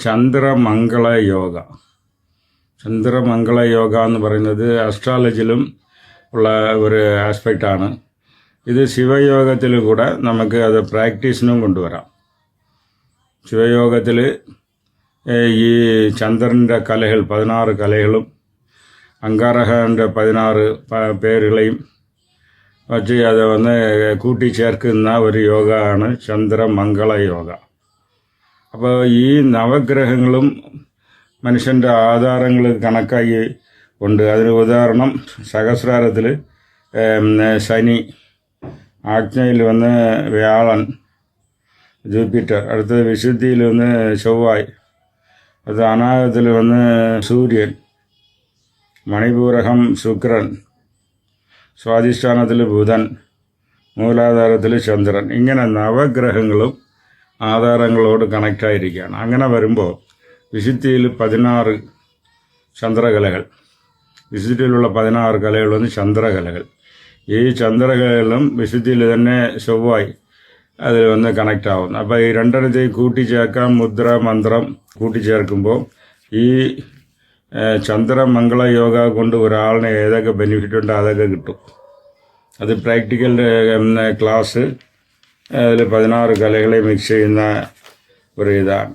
ചന്ദ്രമംഗള യോഗ. ചന്ദ്രമംഗള യോഗ എന്ന് പറയുന്നത് അസ്ട്രോളജിയിലും ഉള്ള ഒരു ആസ്പെക്റ്റാണ്. ഇത് ശിവയോഗത്തിൽ കൂടെ നമുക്ക് അത് പ്രാക്ടീസിനും കൊണ്ടുവരാം. ശിവയോഗത്തിൽ ഈ ചന്ദ്രൻ്റെ കലകൾ 16 കലകളും അങ്കാരകൻ്റെ 16 പേരുകളെയും വച്ച് അത് കൂട്ടിച്ചേർക്കുന്ന ഒരു യോഗമാണ് ചന്ദ്രമംഗള യോഗ. അപ്പോൾ ഈ നവഗ്രഹങ്ങളും മനുഷ്യൻ്റെ ആധാരങ്ങൾ കണക്കായി ഉണ്ട്. അതിന് ഉദാഹരണം സഹസ്രാരത്തിൽ ശനി, ആജ്ഞയിൽ വ്യാഴൻ, ജൂപ്പിറ്റർ, അടുത്തത് വിശുദ്ധിയിൽ ചൊവ്വായ്, അത് അനാഗത്തിൽ സൂര്യൻ, മണിപൂരകം ശുക്രൻ, സ്വാധിഷ്ഠാനത്തിൽ ബുധൻ, മൂലാധാരത്തിൽ ചന്ദ്രൻ. ഇങ്ങനെ നവഗ്രഹങ്ങളും ആധാരങ്ങളോട് കണക്റ്റായിരിക്കുകയാണ്. അങ്ങനെ വരുമ്പോൾ വിശുദ്ധിയിൽ 16 ചന്ദ്രകലകൾ, വിശുദ്ധിയിലുള്ള 16 കലകൾ ചന്ദ്രകലകൾ. ഈ ചന്ദ്രകലകളും വിശുദ്ധിയിൽ തന്നെ ചൊവ്വായി അതിൽ കണക്റ്റ് ആവുന്നു. അപ്പോൾ ഈ രണ്ടെണ്ണത്തെയും കൂട്ടിച്ചേർക്കാം. മുദ്ര, മന്ത്രം കൂട്ടിച്ചേർക്കുമ്പോൾ ഈ ചന്ദ്രമംഗള യോഗ കൊണ്ട് ഒരാളിന് ഏതൊക്കെ ബെനിഫിറ്റ് ഉണ്ടോ അതൊക്കെ കിട്ടും. അത് പ്രാക്ടിക്കൽ ക്ലാസ്, അതിൽ 16 കലകളെ മിക്സ് ചെയ്യുന്ന ഒരു ഇതാണ്.